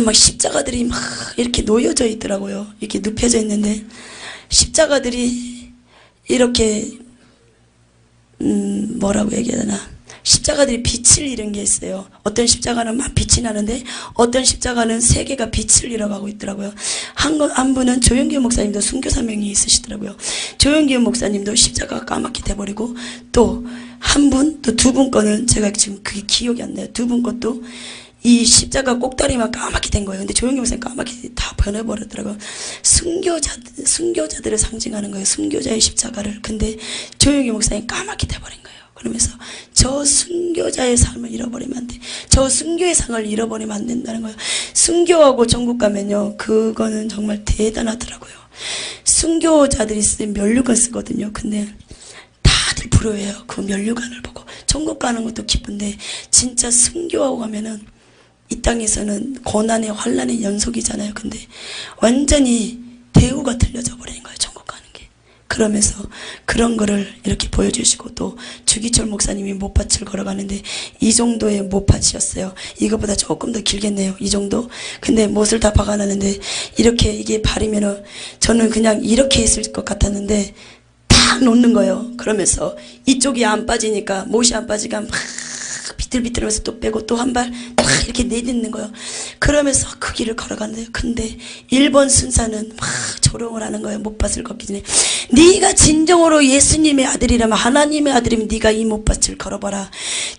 Speaker 4: 막 십자가들이 막 이렇게 놓여져 있더라고요. 이렇게 눕혀져 있는데 십자가들이 이렇게 뭐라고 얘기해야 되나. 십자가들이 빛을 잃은 게 있어요. 어떤 십자가는 막 빛이 나는데 어떤 십자가는 세 개가 빛을 잃어가고 있더라고요. 한 분은 조용기 목사님도 순교사명이 있으시더라고요. 조용기 목사님도 십자가가 까맣게 돼버리고 또 한 분, 또 두 분 거는 제가 지금 그게 기억이 안 나요. 두 분 것도 이 십자가 꼭다리만 까맣게 된 거예요. 근데 조용기 목사님 까맣게 다 변해버렸더라고요. 순교자들을 상징하는 거예요. 순교자의 십자가를. 근데 조용기 목사님 까맣게 돼버린 거예요. 그러면서 저 순교자의 삶을 잃어버리면 안 돼. 저 순교의 상을 잃어버리면 안 된다는 거예요. 순교하고 천국 가면요. 그거는 정말 대단하더라고요. 순교자들이 쓰는 면류관 쓰거든요. 근데 다들 부러워해요. 그 면류관을 보고. 천국 가는 것도 기쁜데 진짜 순교하고 가면은 이 땅에서는 고난의 환난의 연속이잖아요. 근데 완전히 대우가 틀려져 버리는 거예요. 천국 가는 게. 그러면서 그런 거를 이렇게 보여주시고, 또 주기철 목사님이 못밭을 걸어가는데 이 정도의 못밭이었어요. 이거보다 조금 더 길겠네요. 이 정도. 근데 못을 다 박아놨는데 이렇게 이게 발이면은 저는 그냥 이렇게 있을 것 같았는데 딱 놓는 거예요. 그러면서 이쪽이 안 빠지니까, 못이 안 빠지니까 막 비틀비틀하면서 또 빼고 또 한 발 딱 이렇게 내딛는 거예요. 그러면서 그 길을 걸어갔는데요. 근데 1번 순사는 막 조롱을 하는 거예요. 못밭을 걷기 전에. 네가 진정으로 예수님의 아들이라면, 하나님의 아들이면 네가 이 못밭을 걸어봐라.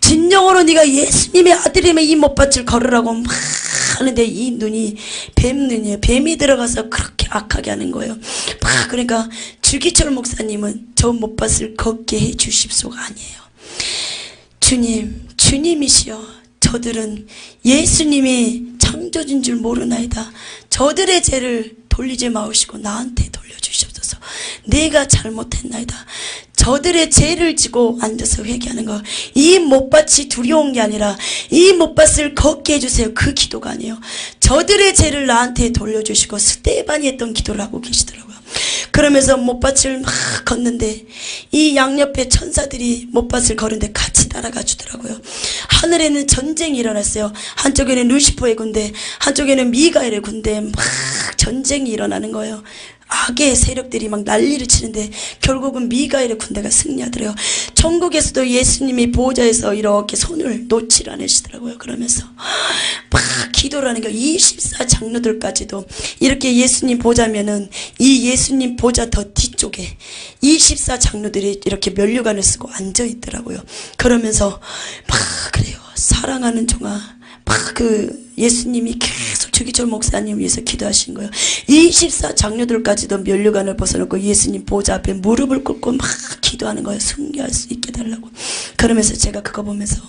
Speaker 4: 진정으로 네가 예수님의 아들이면 이 못밭을 걸으라고 막 하는데, 이 눈이 뱀 눈이에요. 뱀이 들어가서 그렇게 악하게 하는 거예요. 막 그러니까 주기철 목사님은 저 못밭을 걷게 해 주십소가 아니에요. 주님, 주님이시여, 저들은 예수님이 창조주인 줄 모르나이다. 저들의 죄를 돌리지 마시고 나한테 돌려주시옵소서. 내가 잘못했나이다. 저들의 죄를 지고 앉아서 회개하는 거, 이 못밭이 두려운 게 아니라 이 못밭을 걷게 해주세요. 그 기도가 아니에요. 저들의 죄를 나한테 돌려주시고, 스테반이 했던 기도를 하고 계시더라고요. 그러면서 못밭을 막 걷는데 이 양옆에 천사들이 못밭을 걸는데 같이 따라가 주더라고요. 하늘에는 전쟁이 일어났어요. 한쪽에는 루시퍼의 군대, 한쪽에는 미가엘의 군대, 막 전쟁이 일어나는 거예요. 악의 세력들이 막 난리를 치는데 결국은 미가엘의 군대가 승리하더래요. 천국에서도 예수님이 보호자에서 이렇게 손을 놓질 않으시더라고요. 그러면서 막 기도를 하는 거예요. 24장로들까지도 이렇게 예수님 보자면은 이 예수님 보자 더 뒤쪽에 24장로들이 이렇게 면류관을 쓰고 앉아 있더라고요. 그러면서 막 그래요. 사랑하는 종아, 막 그 예수님이 계속 주기철 목사님 위해서 기도하신 거예요. 24장로들까지도 면류관을 벗어놓고 예수님 보좌 앞에 무릎을 꿇고 막 기도하는 거예요. 승리할 수 있게 달라고. 그러면서 제가 그거 보면서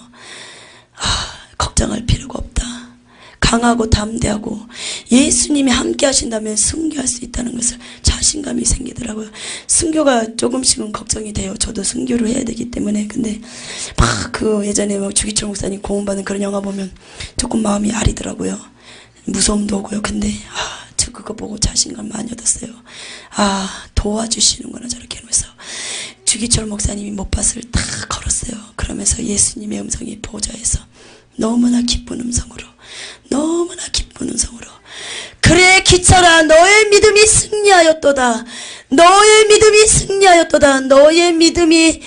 Speaker 4: 걱정할 필요가 없다. 강하고 담대하고 예수님이 함께 하신다면 순교할 수 있다는 것을 자신감이 생기더라고요. 순교가 조금씩은 걱정이 돼요. 저도 순교를 해야 되기 때문에. 근데 막 그 예전에 막 주기철 목사님 고음받은 그런 영화 보면 조금 마음이 아리더라고요. 무서움도 오고요. 근데 저 그거 보고 자신감 많이 얻었어요. 도와주시는구나 저렇게 하면서. 주기철 목사님이 못밭을 다 걸었어요. 그러면서 예수님의 음성이 보좌에서 너무나 기쁜 음성으로, 너무나 기쁜 음성으로, 그래 기철아, 너의 믿음이 승리하였도다. 너의 믿음이 승리하였도다. 너의 믿음이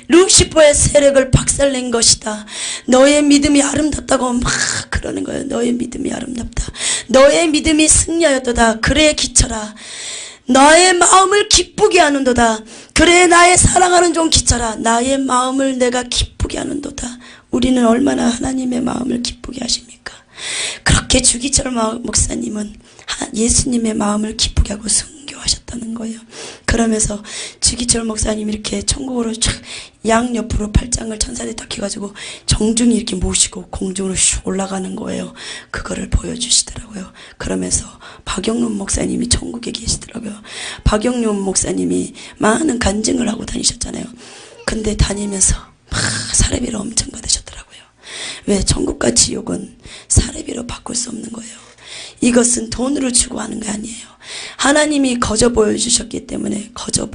Speaker 4: 루시퍼의 세력을 박살낸 것이다. 너의 믿음이 아름답다고 막 그러는 거예요. 너의 믿음이 아름답다. 너의 믿음이 승리하였도다. 그래 기철아, 나의 마음을 기쁘게 하는도다. 그래 나의 사랑하는 종 기철아, 나의 마음을 내가 기쁘게 하는도다. 우리는 얼마나 하나님의 마음을 기쁘게 하십니까? 그렇게 주기철 목사님은 예수님의 마음을 기쁘게 하고 순교하셨다는 거예요. 그러면서 주기철 목사님이 이렇게 천국으로 쫙 양옆으로 팔짱을 천사들이 딱 해가지고 정중히 이렇게 모시고 공중으로 슉 올라가는 거예요. 그거를 보여주시더라고요. 그러면서 박영륜 목사님이 천국에 계시더라고요. 박영륜 목사님이 많은 간증을 하고 다니셨잖아요. 근데 다니면서 막 사례비를 엄청 받으셨더라고요. 왜? 천국과 지옥은 사례비로 바꿀 수 없는 거예요. 이것은 돈으로 주고 하는 게 아니에요. 하나님이 거저 보여주셨기 때문에 거저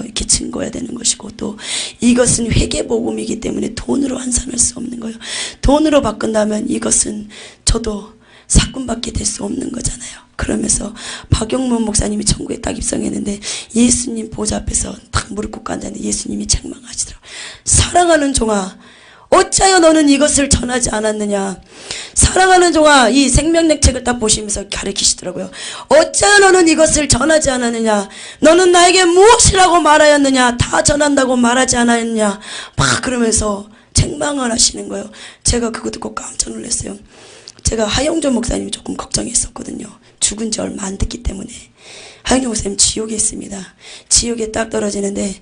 Speaker 4: 이렇게 증거해야 되는 것이고, 또 이것은 회개복음이기 때문에 돈으로 환산할 수 없는 거예요. 돈으로 바꾼다면 이것은 저도 사꾼밖에 될 수 없는 거잖아요. 그러면서 박영문 목사님이 천국에 딱 입성했는데 예수님 보좌 앞에서 딱 무릎 꿇고 앉았는데 예수님이 책망하시더라고요. 사랑하는 종아, 어찌하여 너는 이것을 전하지 않았느냐. 사랑하는 종아, 이 생명력 책을 딱 보시면서 가르치시더라고요. 어찌하여 너는 이것을 전하지 않았느냐. 너는 나에게 무엇이라고 말하였느냐. 다 전한다고 말하지 않았느냐. 막 그러면서 책망을 하시는 거예요. 제가 그거 듣고 깜짝 놀랐어요. 제가 하영조 목사님이 조금 걱정했었거든요. 죽은 지 얼마 안 됐기 때문에. 하영조 목사님 지옥에 있습니다. 지옥에 딱 떨어지는데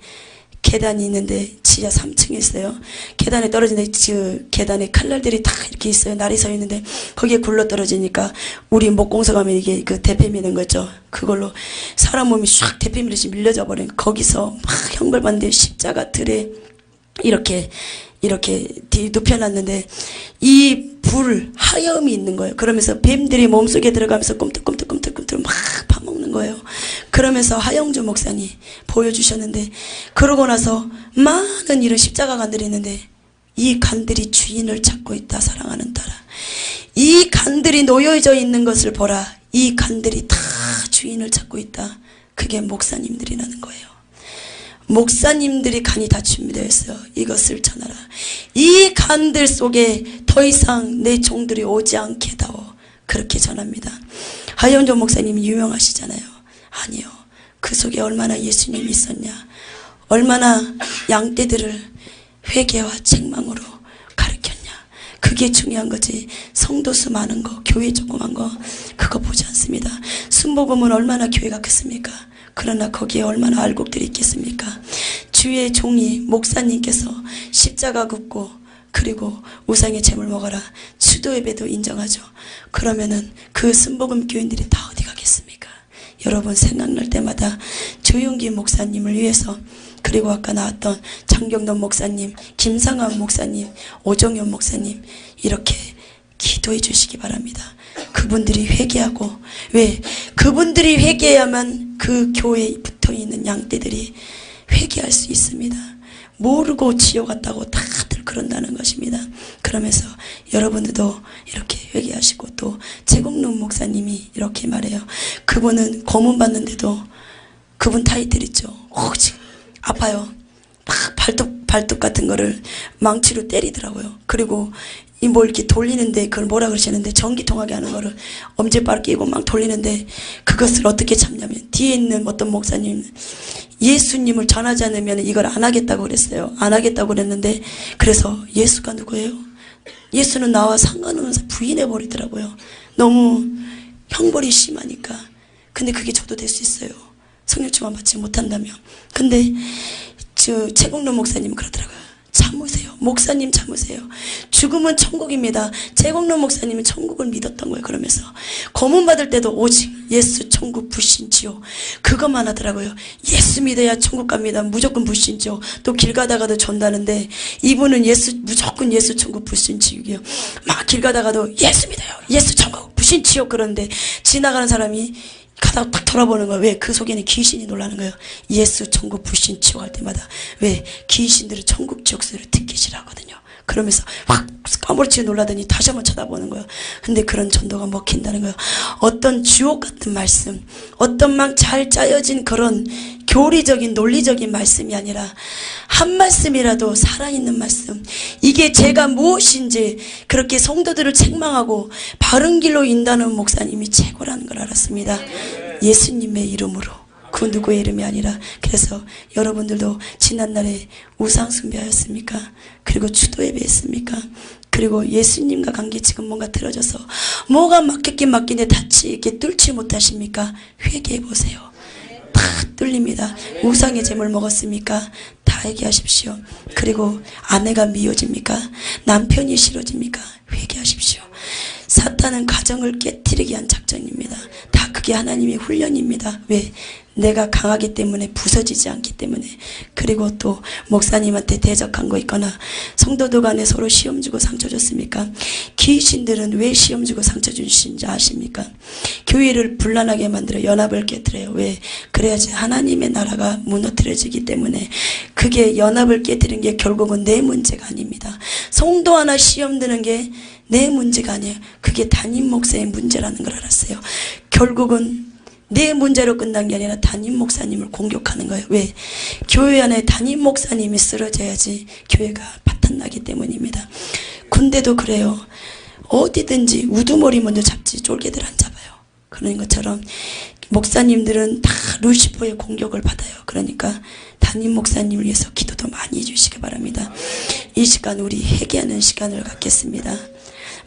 Speaker 4: 계단이 있는데 지하 3층에 있어요. 계단에 떨어지는데 그 계단에 칼날들이 다 이렇게 있어요. 날이 서 있는데 거기에 굴러 떨어지니까 우리 목공서 가면 이게 그 대패 미는 거죠. 그걸로 사람 몸이 쫙 대패 밀듯이 밀려져 버린, 거기서 막 형벌받는데 십자가 들에 이렇게 눕혀놨는데 이 불 하염이 있는 거예요. 그러면서 뱀들이 몸속에 들어가면서 꿈틀꿈틀 막 파먹는 거예요. 그러면서 하영주 목사님 보여주셨는데, 그러고 나서 많은 이런 십자가 간들이 있는데 이 간들이 주인을 찾고 있다. 사랑하는 딸아, 이 간들이 놓여져 있는 것을 보라. 이 간들이 다 주인을 찾고 있다. 그게 목사님들이라는 거예요. 목사님들이 간이 다 준비되어 있어요. 이것을 전하라. 이 간들 속에 더 이상 내 종들이 오지 않게 다오. 그렇게 전합니다. 하영조 목사님이 유명하시잖아요. 아니요. 그 속에 얼마나 예수님이 있었냐, 얼마나 양떼들을 회개와 책망으로 가르쳤냐, 그게 중요한 거지. 성도수 많은 거, 교회 조그만 거, 그거 보지 않습니다. 순복음은 얼마나 교회가 크습니까? 그러나 거기에 얼마나 알곡들이 있겠습니까? 주의 종이 목사님께서 십자가 긋고 그리고 우상의 제물 먹어라, 추도 예배도 인정하죠. 그러면은 그 순복음 교인들이 다 어디 가겠습니까? 여러분, 생각날 때마다 조용기 목사님을 위해서, 그리고 아까 나왔던 장경돈 목사님, 김상환 목사님, 오정현 목사님, 이렇게 기도해 주시기 바랍니다. 그분들이 회개하고, 왜? 그분들이 회개해야만 그 교회에 붙어있는 양떼들이 회개할 수 있습니다. 모르고 지옥 갔다고 다들 그런다는 것입니다. 그러면서 여러분들도 이렇게 회개하시고, 또 제공론 목사님이 이렇게 말해요. 그분은 고문 받는데도 그분 타이틀 있죠. 오직 아파요. 막 발톱 같은 거를 망치로 때리더라고요. 그리고 이 뭘 이렇게 돌리는데, 그걸 뭐라 그러시는데, 전기통하게 하는 거를 엄지발 끼고 막 돌리는데, 그것을 어떻게 참냐면, 뒤에 있는 어떤 목사님, 예수님을 전하지 않으면 이걸 안 하겠다고 그랬어요. 안 하겠다고 그랬는데, 그래서 예수가 누구예요? 예수는 나와 상관없는 부인해 버리더라고요. 너무 형벌이 심하니까. 근데 그게 저도 될 수 있어요. 성령충만 받지 못한다면. 근데 최국론 목사님은 그러더라고요. 참으세요. 목사님 참으세요. 죽음은 천국입니다. 최국론 목사님은 천국을 믿었던 거예요. 그러면서 고문 받을 때도 오직 예수 천국 불신지요, 그것만 하더라고요. 예수 믿어야 천국 갑니다. 무조건 불신지요. 또 길 가다가도 전다는데, 이분은 무조건 예수 천국 불신지요. 막 길 가다가도 예수 믿어요, 예수 천국 불신지요. 그런데 지나가는 사람이 가다가 딱 돌아보는 거예요. 왜? 그 속에는 귀신이 놀라는 거예요. 예수 천국 불신 지옥 할 때마다. 왜? 귀신들은 천국 지옥 소리를 듣기 싫어하거든요. 그러면서 확 까무러치게 놀라더니 다시 한번 쳐다보는 거예요. 근데 그런 전도가 먹힌다는 거예요. 어떤 주옥 같은 말씀, 어떤 막 잘 짜여진 그런 교리적인 논리적인 말씀이 아니라 한 말씀이라도 살아있는 말씀, 이게 제가 무엇인지 그렇게 성도들을 책망하고 바른 길로 인도하는 목사님이 최고라는 걸 알았습니다. 예수님의 이름으로, 그 누구의 이름이 아니라. 그래서 여러분들도 지난날에 우상 숭배하였습니까? 그리고 추도 예배했습니까? 그리고 예수님과 관계 지금 뭔가 틀어져서 뭐가 막혔긴 막힌데 이렇게 뚫지 못하십니까? 회개해 보세요. 다 뚫립니다. 우상의 제물 먹었습니까? 다 회개하십시오. 그리고 아내가 미워집니까? 남편이 싫어집니까? 회개하십시오. 사탄은 가정을 깨트리기 위한 작전입니다. 다 그게 하나님의 훈련입니다. 왜? 내가 강하기 때문에, 부서지지 않기 때문에. 그리고 또 목사님한테 대적한 거 있거나 성도들 간에 서로 시험 주고 상처 줬습니까? 귀신들은 왜 시험 주고 상처 주시는지 아십니까? 교회를 분란하게 만들어 연합을 깨뜨려요. 왜? 그래야지 하나님의 나라가 무너뜨려지기 때문에. 그게 연합을 깨뜨리는 게 결국은 내 문제가 아닙니다. 성도 하나 시험 드는 게 내 문제가 아니에요. 그게 담임 목사의 문제라는 걸 알았어요. 결국은 내 문제로 끝난 게 아니라 담임 목사님을 공격하는 거예요. 왜? 교회 안에 담임 목사님이 쓰러져야지 교회가 파탄나기 때문입니다. 군대도 그래요. 어디든지 우두머리 먼저 잡지 쫄개들 안 잡아요. 그런 것처럼 목사님들은 다 루시퍼의 공격을 받아요. 그러니까 담임 목사님을 위해서 기도도 많이 해주시기 바랍니다. 이 시간 우리 회개하는 시간을 갖겠습니다.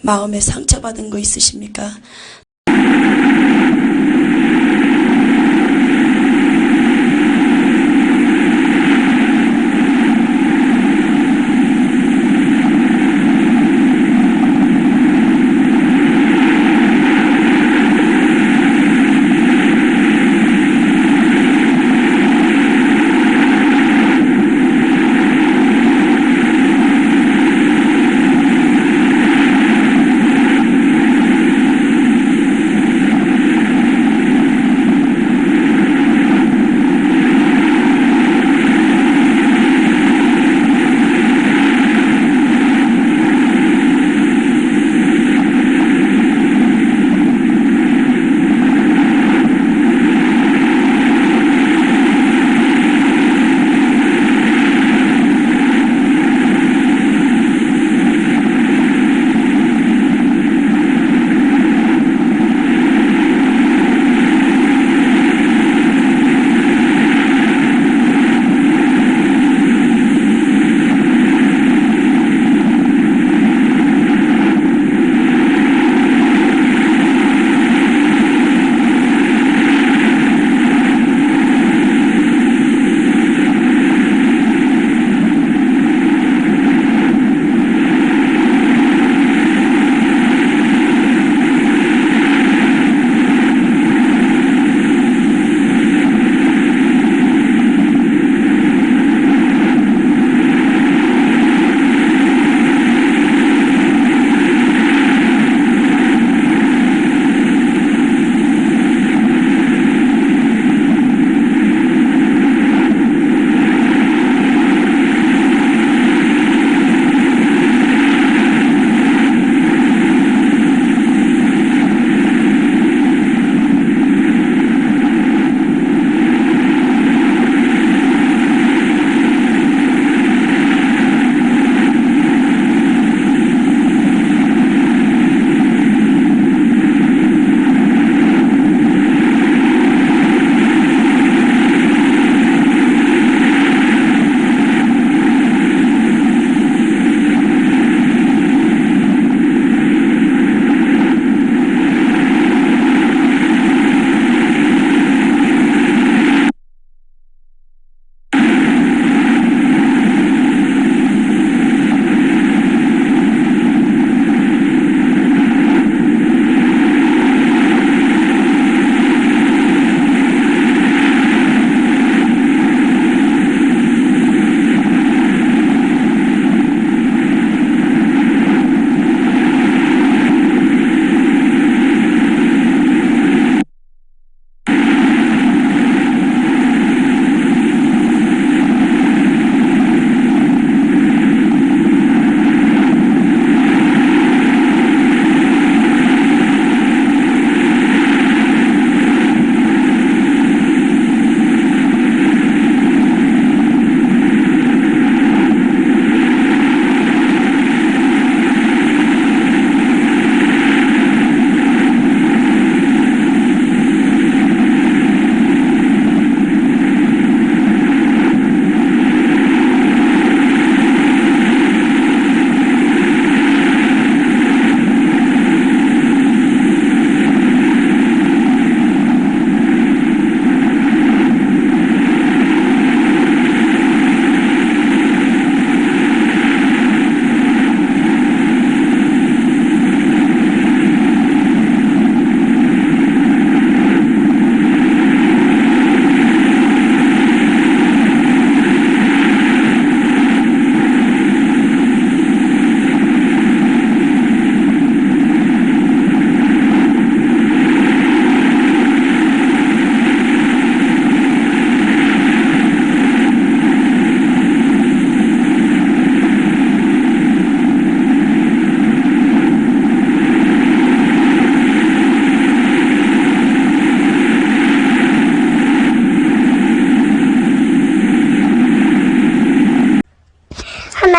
Speaker 4: 마음에 상처받은 거 있으십니까?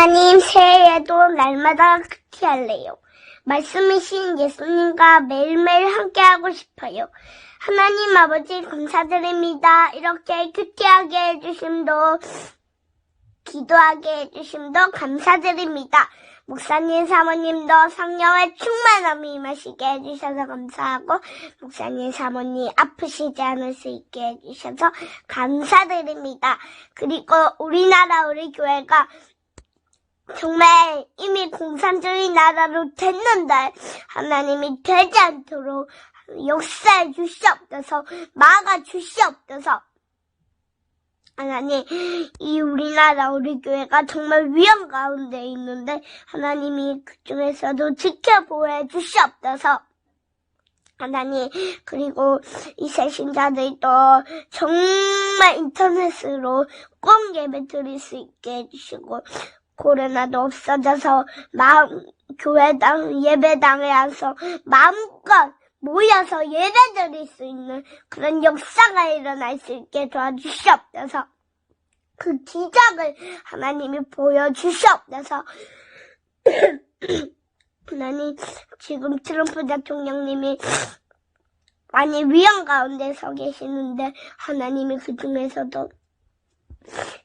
Speaker 5: 하나님, 새해에도 날마다 큐티할래요. 말씀이신 예수님과 매일매일 함께하고 싶어요. 하나님 아버지 감사드립니다. 이렇게 큐티하게 해주심도 기도하게 해주심도 감사드립니다. 목사님 사모님도 성령의 충만함이 임하시게 해주셔서 감사하고 목사님 사모님 아프시지 않을 수 있게 해주셔서 감사드립니다. 그리고 우리나라 우리 교회가 정말 이미 공산주의 나라로 됐는데 하나님이 되지 않도록 역사해 주시옵소서, 막아 주시옵소서. 하나님, 이 우리나라 우리 교회가 정말 위험 가운데 있는데 하나님이 그중에서도 지켜보해 주시옵소서. 하나님, 그리고 이 새신자들도 정말 인터넷으로 꼭 예배 드릴 수 있게 해주시고 코로나도 없어져서 교회당 예배당에 와서 마음껏 모여서 예배 드릴 수 있는 그런 역사가 일어날 수 있게 도와주시옵소서. 그 기적을 하나님이 보여주시옵소서. 하나님, 지금 트럼프 대통령님이 많이 위험 가운데 서 계시는데 하나님이 그 중에서도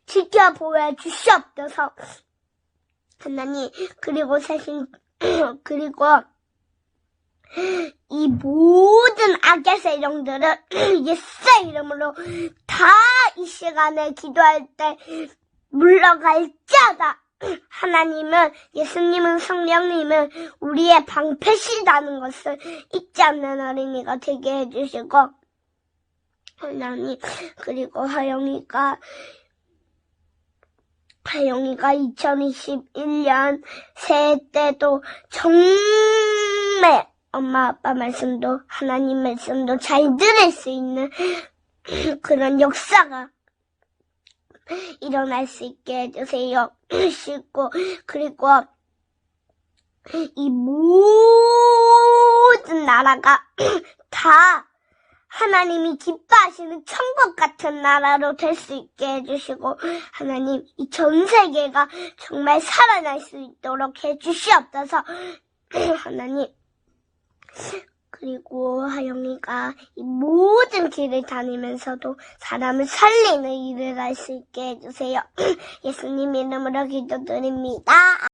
Speaker 5: 지켜보여 주시옵소서. 하나님, 그리고 그리고 이 모든 악의 세력들은 예수의 이름으로 다 이 시간에 기도할 때 물러갈지어다. 하나님은, 예수님은, 성령님은 우리의 방패시다는 것을 잊지 않는 어린이가 되게 해주시고, 하나님, 그리고 하영이가 2021년 새해 때도 정말 엄마 아빠 말씀도 하나님 말씀도 잘 들을 수 있는 그런 역사가 일어날 수 있게 해주세요. 그리고 이 모든 나라가 다 하나님이 기뻐하시는 천국 같은 나라로 될 수 있게 해주시고 하나님, 이 전 세계가 정말 살아날 수 있도록 해주시옵소서. 하나님, 그리고 하영이가 이 모든 길을 다니면서도 사람을 살리는 일을 할 수 있게 해주세요. 예수님 이름으로 기도드립니다.